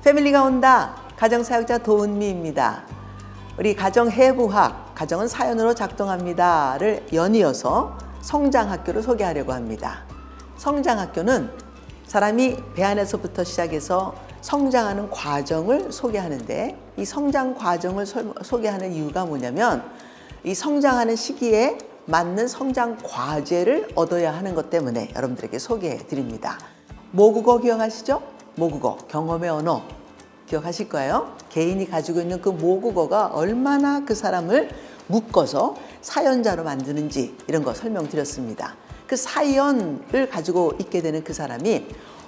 패밀리가 온다. 가정사역자 도은미입니다. 우리 가정해부학, 가정은 사연으로 작동합니다를 연이어서 성장학교를 소개하려고 합니다. 성장학교는 사람이 배 안에서부터 시작해서 성장하는 과정을 소개하는데, 이 성장 과정을 소개하는 이유가 뭐냐면 이 성장하는 시기에 맞는 성장 과제를 얻어야 하는 것 때문에 여러분들에게 소개해 드립니다. 모국어 기억하시죠? 모국어, 경험의 언어 기억하실 거예요. 개인이 가지고 있는 그 모국어가 얼마나 그 사람을 묶어서 사연자로 만드는지 이런 거 설명드렸습니다. 그 사연을 가지고 있게 되는 그 사람이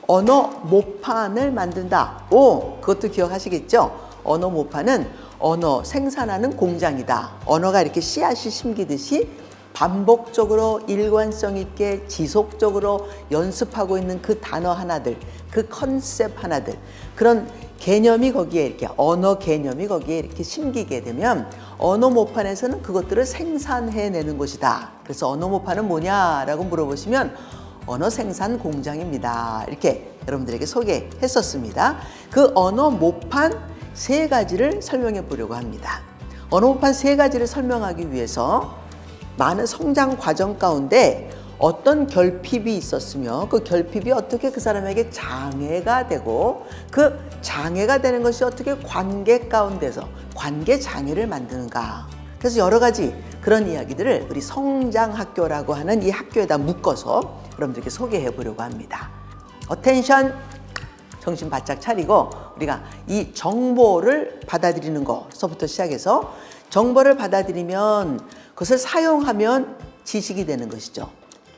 언어 모판을 만든다. 그것도 기억하시겠죠? 언어 모판은 언어 생산하는 공장이다. 언어가 이렇게 씨앗이 심기듯이 반복적으로 일관성 있게 지속적으로 연습하고 있는 그 단어 하나들, 그 컨셉 하나들, 그런 개념이 거기에 이렇게 언어 개념이 거기에 이렇게 심기게 되면 언어 모판에서는 그것들을 생산해내는 곳이다. 그래서 언어 모판은 뭐냐라고 물어보시면 언어 생산 공장입니다. 이렇게 여러분들에게 소개했었습니다. 그 언어 모판 3가지를 설명해 보려고 합니다. 언어 모판 3가지를 설명하기 위해서 많은 성장 과정 가운데 어떤 결핍이 있었으며 그 결핍이 어떻게 그 사람에게 장애가 되고 그 장애가 되는 것이 어떻게 관계 가운데서 관계 장애를 만드는가. 그래서 여러 가지 그런 이야기들을 우리 성장학교라고 하는 이 학교에다 묶어서 여러분들께 소개해 보려고 합니다. 어텐션, 정신 바짝 차리고 우리가 이 정보를 받아들이는 것서부터 시작해서 정보를 받아들이면 그것을 사용하면 지식이 되는 것이죠.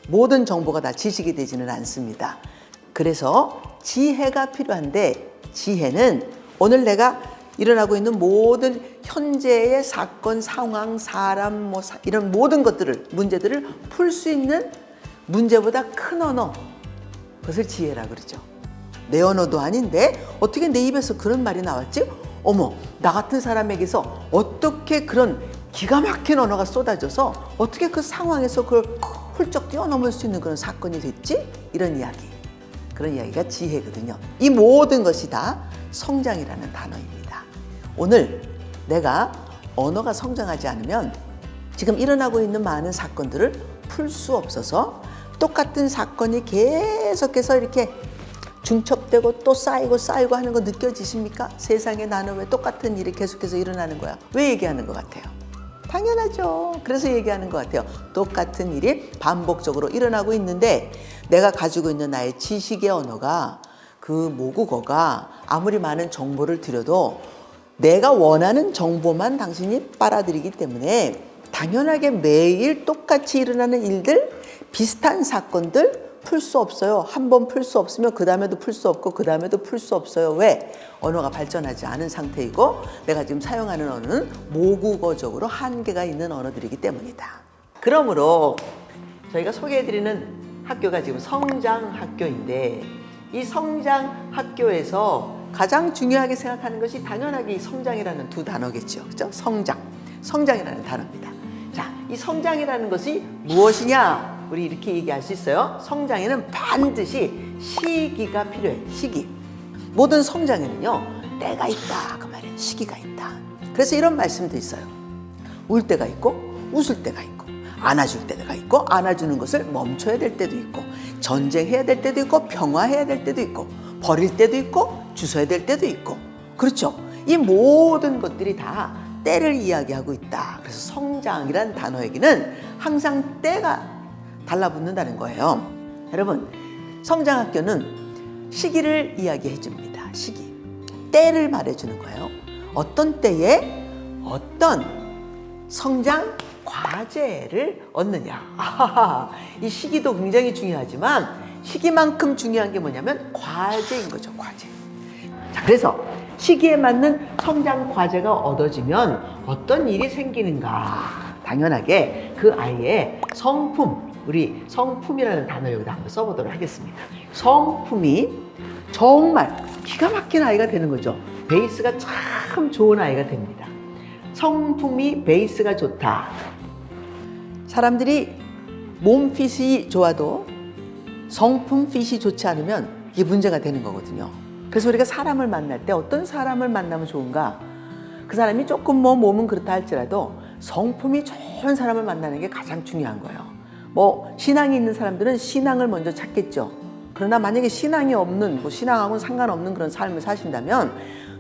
모든 정보가 다 지식이 되지는 않습니다. 그래서 지혜가 필요한데, 지혜는 오늘 내가 일어나고 있는 모든 현재의 사건, 상황, 사람, 이런 모든 것들을, 문제들을 풀 수 있는 문제보다 큰 언어, 그것을 지혜라고 그러죠. 내 언어도 아닌데 어떻게 내 입에서 그런 말이 나왔지? 어머, 나 같은 사람에게서 어떻게 그런 기가 막힌 언어가 쏟아져서 어떻게 그 상황에서 그걸 훌쩍 뛰어넘을 수 있는 그런 사건이 됐지? 이런 이야기, 그런 이야기가 지혜거든요. 이 모든 것이 다 성장이라는 단어입니다. 오늘 내가 언어가 성장하지 않으면 지금 일어나고 있는 많은 사건들을 풀 수 없어서 똑같은 사건이 계속해서 이렇게 중첩되고 또 쌓이고 하는 거 느껴지십니까? 세상에 나는 왜 똑같은 일이 계속해서 일어나는 거야? 왜 얘기하는 것 같아요? 당연하죠. 그래서 얘기하는 것 같아요. 똑같은 일이 반복적으로 일어나고 있는데 내가 가지고 있는 나의 지식의 언어가, 그 모국어가 아무리 많은 정보를 드려도 내가 원하는 정보만 당신이 빨아들이기 때문에 당연하게 매일 똑같이 일어나는 일들, 비슷한 사건들 풀 수 없어요. 한 번 풀 수 없으면 그 다음에도 풀 수 없고 그 다음에도 풀 수 없어요. 왜? 언어가 발전하지 않은 상태이고 내가 지금 사용하는 언어는 모국어적으로 한계가 있는 언어들이기 때문이다. 그러므로 저희가 소개해드리는 학교가 지금 성장학교인데, 이 성장학교에서 가장 중요하게 생각하는 것이 당연하게 이 성장이라는 두 단어겠죠. 그죠? 성장이라는 단어입니다. 자, 이 성장이라는 것이 무엇이냐? 우리 이렇게 얘기할 수 있어요. 성장에는 반드시 시기가 필요해. 시기. 모든 성장에는요, 때가 있다. 그 말이에요. 시기가 있다. 그래서 이런 말씀도 있어요. 울 때가 있고 웃을 때가 있고, 안아줄 때가 있고 안아주는 것을 멈춰야 될 때도 있고, 전쟁해야 될 때도 있고 평화해야 될 때도 있고, 버릴 때도 있고 주워야 될 때도 있고. 그렇죠? 이 모든 것들이 다 때를 이야기하고 있다. 그래서 성장이라는 단어에게는 항상 때가 달라붙는다는 거예요. 여러분, 성장학교는 시기를 이야기해 줍니다. 시기. 때를 말해주는 거예요. 어떤 때에 어떤 성장 과제를 얻느냐. 이 시기도 굉장히 중요하지만 시기만큼 중요한 게 뭐냐면 과제인 거죠. 과제. 자, 그래서 시기에 맞는 성장 과제가 얻어지면 어떤 일이 생기는가. 당연하게 그 아이의 성품, 우리 성품이라는 단어 여기다 한번 써보도록 하겠습니다. 성품이 정말 기가 막힌 아이가 되는 거죠. 베이스가 참 좋은 아이가 됩니다. 성품이 베이스가 좋다. 사람들이 몸핏이 좋아도 성품 핏이 좋지 않으면 이게 문제가 되는 거거든요. 그래서 우리가 사람을 만날 때 어떤 사람을 만나면 좋은가? 그 사람이 조금 뭐 몸은 그렇다 할지라도 성품이 좋은 사람을 만나는 게 가장 중요한 거예요. 뭐 신앙이 있는 사람들은 신앙을 먼저 찾겠죠. 그러나 만약에 신앙이 없는, 뭐 신앙하고는 상관없는 그런 삶을 사신다면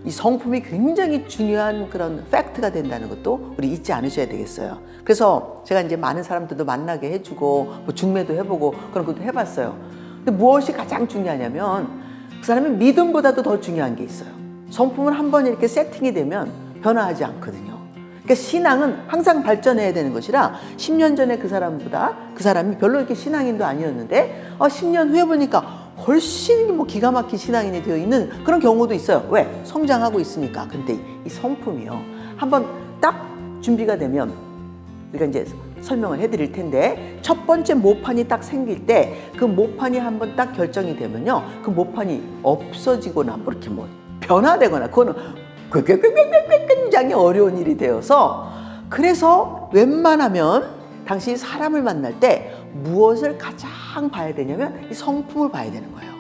이 성품이 굉장히 중요한 그런 팩트가 된다는 것도 우리 잊지 않으셔야 되겠어요. 그래서 제가 이제 많은 사람들도 만나게 해주고 뭐 중매도 해보고 그런 것도 해봤어요. 근데 무엇이 가장 중요하냐면 그 사람의 믿음보다도 더 중요한 게 있어요. 성품은 한번 이렇게 세팅이 되면 변화하지 않거든요. 그러니까 신앙은 항상 발전해야 되는 것이라 10년 전에 그 사람보다 그 사람이 별로 이렇게 신앙인도 아니었는데 10년 후에 보니까 훨씬 뭐 기가 막힌 신앙인이 되어 있는 그런 경우도 있어요. 왜? 성장하고 있으니까. 근데 이 성품이요. 한번 딱 준비가 되면 우리가 이제 설명을 해드릴 텐데 첫 번째 모판이 딱 생길 때 그 모판이 한번 딱 결정이 되면요. 그 모판이 없어지거나 뭐 이렇게 뭐 변화되거나 그거는 굉장히 어려운 일이 되어서 그래서 웬만하면 당신이 사람을 만날 때 무엇을 가장 봐야 되냐면 이 성품을 봐야 되는 거예요.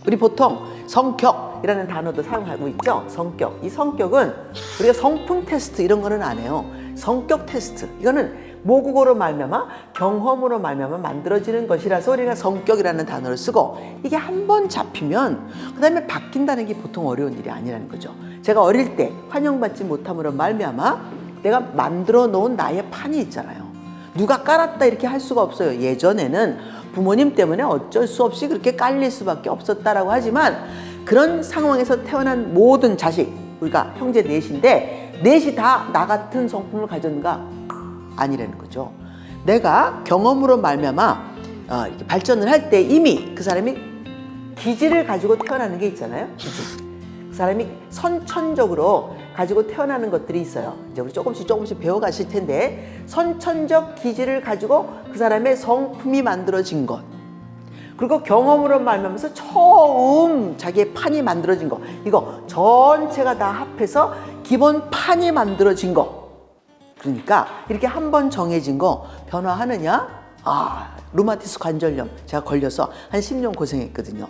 우리 보통 성격이라는 단어도 사용하고 있죠. 성격. 이 성격은 우리가 성품 테스트 이런 거는 안 해요. 성격 테스트. 이거는 모국어로 말미암아 경험으로 말미암아 만들어지는 것이라서 우리가 성격이라는 단어를 쓰고 이게 한번 잡히면 그 다음에 바뀐다는 게 보통 어려운 일이 아니라는 거죠. 제가 어릴 때 환영받지 못함으로 말미암아 내가 만들어 놓은 나의 판이 있잖아요. 누가 깔았다 이렇게 할 수가 없어요. 예전에는 부모님 때문에 어쩔 수 없이 그렇게 깔릴 수밖에 없었다라고 하지만 그런 상황에서 태어난 모든 자식, 우리가 형제 넷인데 넷이 다 나 같은 성품을 가졌는가? 아니라는 거죠. 내가 경험으로 말미암아 이렇게 발전을 할 때 이미 그 사람이 기질을 가지고 태어나는 게 있잖아요. 기질. 그 사람이 선천적으로 가지고 태어나는 것들이 있어요. 이제 우리 조금씩 배워가실 텐데 선천적 기질을 가지고 그 사람의 성품이 만들어진 것 그리고 경험으로 말미암아서 처음 자기의 판이 만들어진 것 이거 전체가 다 합해서 기본 판이 만들어진 것 그러니까 이렇게 한번 정해진 거 변화하느냐? 루마티스 관절염 제가 걸려서 한 10년 고생했거든요.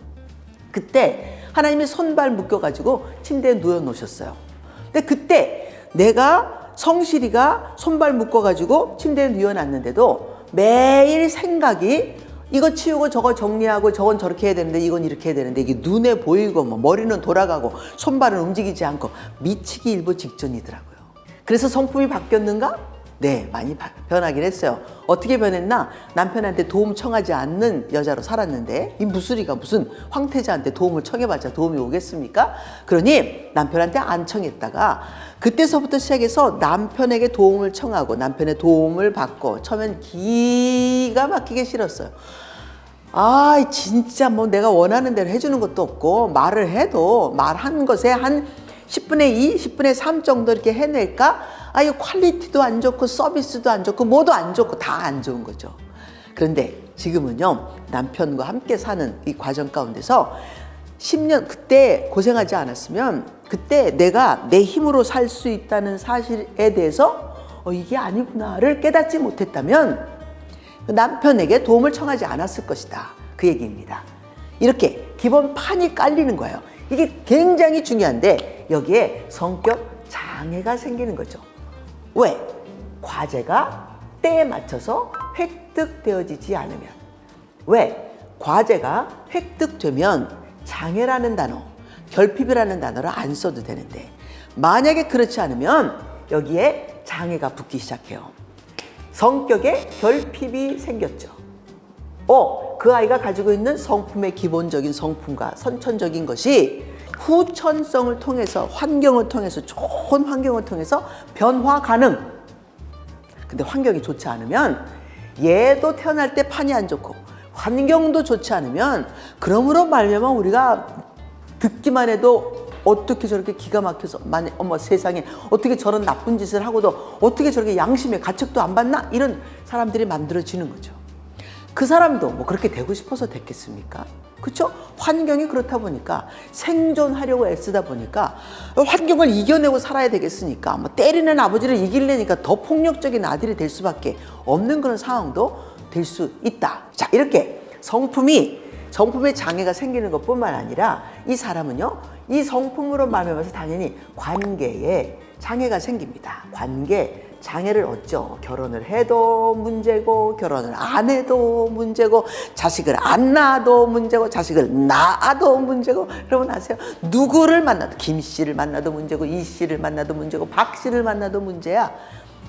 그때 하나님이 손발 묶여가지고 침대에 누워 놓으셨어요. 근데 그때 내가 성실이가 손발 묶어가지고 침대에 누워놨는데도 매일 생각이 이거 치우고 저거 정리하고 저건 저렇게 해야 되는데 이건 이렇게 해야 되는데 이게 눈에 보이고 뭐 머리는 돌아가고 손발은 움직이지 않고 미치기 일보 직전이더라고요. 그래서 성품이 바뀌었는가? 네, 많이 변하긴 했어요. 어떻게 변했나? 남편한테 도움 청하지 않는 여자로 살았는데 이 무술이가 무슨 황태자한테 도움을 청해봤자 도움이 오겠습니까? 그러니 남편한테 안 청했다가 그때서부터 시작해서 남편에게 도움을 청하고 남편의 도움을 받고 처음엔 기가 막히게 싫었어요. 진짜 뭐 내가 원하는 대로 해주는 것도 없고 말을 해도 말한 것에 한 10분의 2, 10분의 3 정도 이렇게 해낼까? 이 퀄리티도 안 좋고 서비스도 안 좋고 뭐도 안 좋고 다 안 좋은 거죠. 그런데 지금은요 남편과 함께 사는 이 과정 가운데서 10년 그때 고생하지 않았으면 그때 내가 내 힘으로 살 수 있다는 사실에 대해서 이게 아니구나를 깨닫지 못했다면 남편에게 도움을 청하지 않았을 것이다. 그 얘기입니다. 이렇게 기본 판이 깔리는 거예요. 이게 굉장히 중요한데 여기에 성격 장애가 생기는 거죠. 왜? 과제가 때에 맞춰서 획득되어지지 않으면. 왜? 과제가 획득되면 장애라는 단어, 결핍이라는 단어를 안 써도 되는데 만약에 그렇지 않으면 여기에 장애가 붙기 시작해요. 성격에 결핍이 생겼죠. 그 아이가 가지고 있는 성품의 기본적인 성품과 선천적인 것이 후천성을 통해서 환경을 통해서 좋은 환경을 통해서 변화 가능. 근데 환경이 좋지 않으면 얘도 태어날 때 판이 안 좋고 환경도 좋지 않으면 그러므로 말미암아 우리가 듣기만 해도 어떻게 저렇게 기가 막혀서 어머 세상에 어떻게 저런 나쁜 짓을 하고도 어떻게 저렇게 양심의 가책도 안 받나? 이런 사람들이 만들어지는 거죠. 그 사람도 뭐 그렇게 되고 싶어서 됐겠습니까? 그렇죠? 환경이 그렇다 보니까 생존하려고 애쓰다 보니까 환경을 이겨내고 살아야 되겠으니까 뭐 때리는 아버지를 이기려니까 더 폭력적인 아들이 될 수밖에 없는 그런 상황도 될 수 있다. 자, 이렇게 성품의 장애가 생기는 것뿐만 아니라 이 사람은요 이 성품으로 말미암아서 당연히 관계에 장애가 생깁니다. 관계 장애를 얻죠. 결혼을 해도 문제고, 결혼을 안 해도 문제고, 자식을 안 낳아도 문제고, 자식을 낳아도 문제고. 여러분 아세요? 누구를 만나도, 김 씨를 만나도 문제고, 이 씨를 만나도 문제고, 박 씨를 만나도 문제야.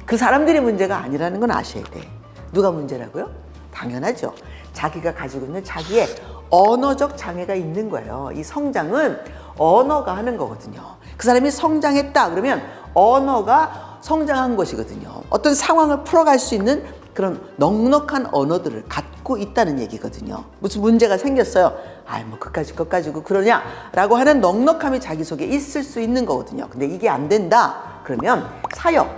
그 사람들이 문제가 아니라는 건 아셔야 돼. 누가 문제라고요? 당연하죠. 자기가 가지고 있는 자기의 언어적 장애가 있는 거예요. 이 성장은 언어가 하는 거거든요. 그 사람이 성장했다 그러면 언어가 성장한 것이거든요. 어떤 상황을 풀어갈 수 있는 그런 넉넉한 언어들을 갖고 있다는 얘기거든요. 무슨 문제가 생겼어요. 아이 뭐 그까짓 것 가지고 그러냐라고 하는 넉넉함이 자기 속에 있을 수 있는 거거든요. 근데 이게 안 된다 그러면 사역,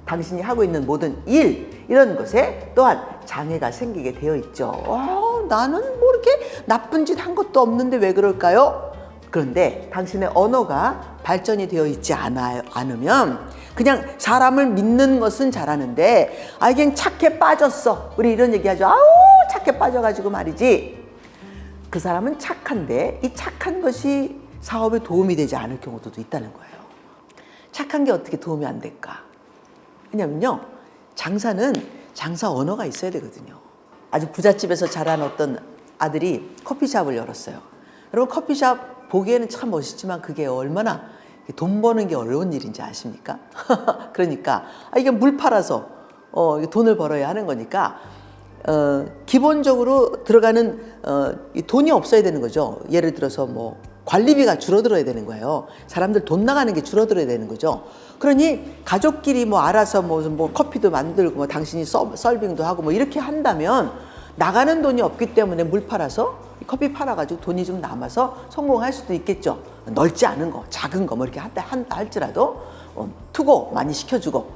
당신이 하고 있는 모든 일 이런 것에 또한 장애가 생기게 되어 있죠. 나는 뭐 이렇게 나쁜 짓 한 것도 없는데 왜 그럴까요? 그런데 당신의 언어가 발전이 되어 있지 않으면 그냥 사람을 믿는 것은 잘하는데 그냥 착해 빠졌어. 우리 이런 얘기하죠. 아우 착해 빠져가지고 말이지. 그 사람은 착한데 이 착한 것이 사업에 도움이 되지 않을 경우도 있다는 거예요. 착한 게 어떻게 도움이 안 될까? 왜냐면요, 장사는 장사 언어가 있어야 되거든요. 아주 부잣집에서 자란 어떤 아들이 커피숍을 열었어요. 여러분 커피숍 보기에는 참 멋있지만 그게 얼마나 돈 버는 게 어려운 일인지 아십니까? 그러니까 이게 물 팔아서 돈을 벌어야 하는 거니까 기본적으로 들어가는 이 돈이 없어야 되는 거죠. 예를 들어서 뭐 관리비가 줄어들어야 되는 거예요. 사람들 돈 나가는 게 줄어들어야 되는 거죠. 그러니 가족끼리 뭐 알아서 뭐 커피도 만들고 뭐 당신이 서빙도 하고 뭐 이렇게 한다면 나가는 돈이 없기 때문에 물 팔아서 커피 팔아가지고 돈이 좀 남아서 성공할 수도 있겠죠. 넓지 않은 거, 작은 거 뭐 이렇게 한다 할지라도 투고 많이 시켜주고.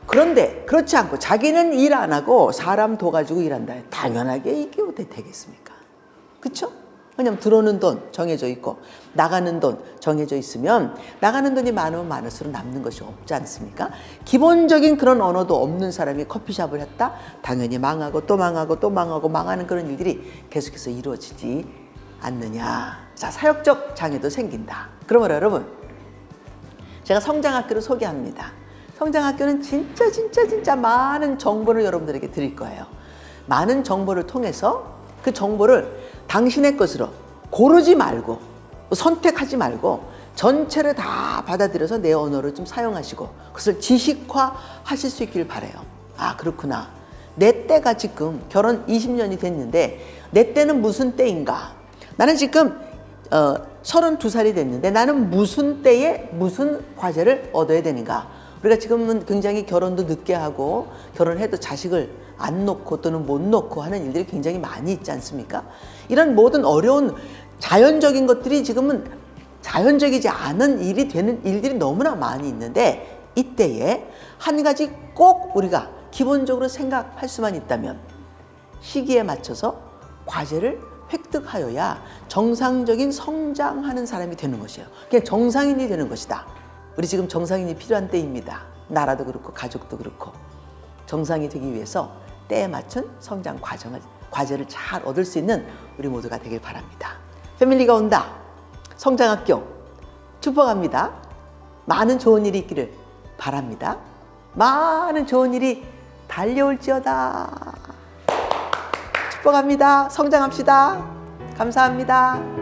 그런데 그렇지 않고 자기는 일 안 하고 사람 둬가지고 일한다. 당연하게 이게 어떻게 되겠습니까? 그렇죠? 왜냐면 들어오는 돈 정해져 있고 나가는 돈 정해져 있으면 나가는 돈이 많으면 많을수록 남는 것이 없지 않습니까? 기본적인 그런 언어도 없는 사람이 커피숍을 했다? 당연히 망하고 또 망하고 또 망하고 망하는 그런 일들이 계속해서 이루어지지 않느냐. 자, 사역적 장애도 생긴다. 그러므로 여러분, 제가 성장학교를 소개합니다. 성장학교는 진짜 많은 정보를 여러분들에게 드릴 거예요. 많은 정보를 통해서 그 정보를 당신의 것으로 고르지 말고 선택하지 말고 전체를 다 받아들여서 내 언어를 좀 사용하시고 그것을 지식화 하실 수 있길 바라요. 아, 그렇구나. 내 때가 지금 결혼 20년이 됐는데 내 때는 무슨 때인가? 나는 지금 32살이 됐는데 나는 무슨 때에 무슨 과제를 얻어야 되는가? 우리가 지금은 굉장히 결혼도 늦게 하고 결혼해도 자식을 안 놓고 또는 못 놓고 하는 일들이 굉장히 많이 있지 않습니까? 이런 모든 어려운 자연적인 것들이 지금은 자연적이지 않은 일이 되는 일들이 너무나 많이 있는데 이때에 한 가지 꼭 우리가 기본적으로 생각할 수만 있다면 시기에 맞춰서 과제를 획득하여야 정상적인 성장하는 사람이 되는 것이에요. 그냥 정상인이 되는 것이다. 우리 지금 정상인이 필요한 때입니다. 나라도 그렇고 가족도 그렇고 정상이 되기 위해서 때에 맞춘 성장 과제를 잘 얻을 수 있는 우리 모두가 되길 바랍니다. 패밀리가 온다. 성장학교 축복합니다. 많은 좋은 일이 있기를 바랍니다. 많은 좋은 일이 달려올지어다. 축복합니다. 성장합시다. 감사합니다.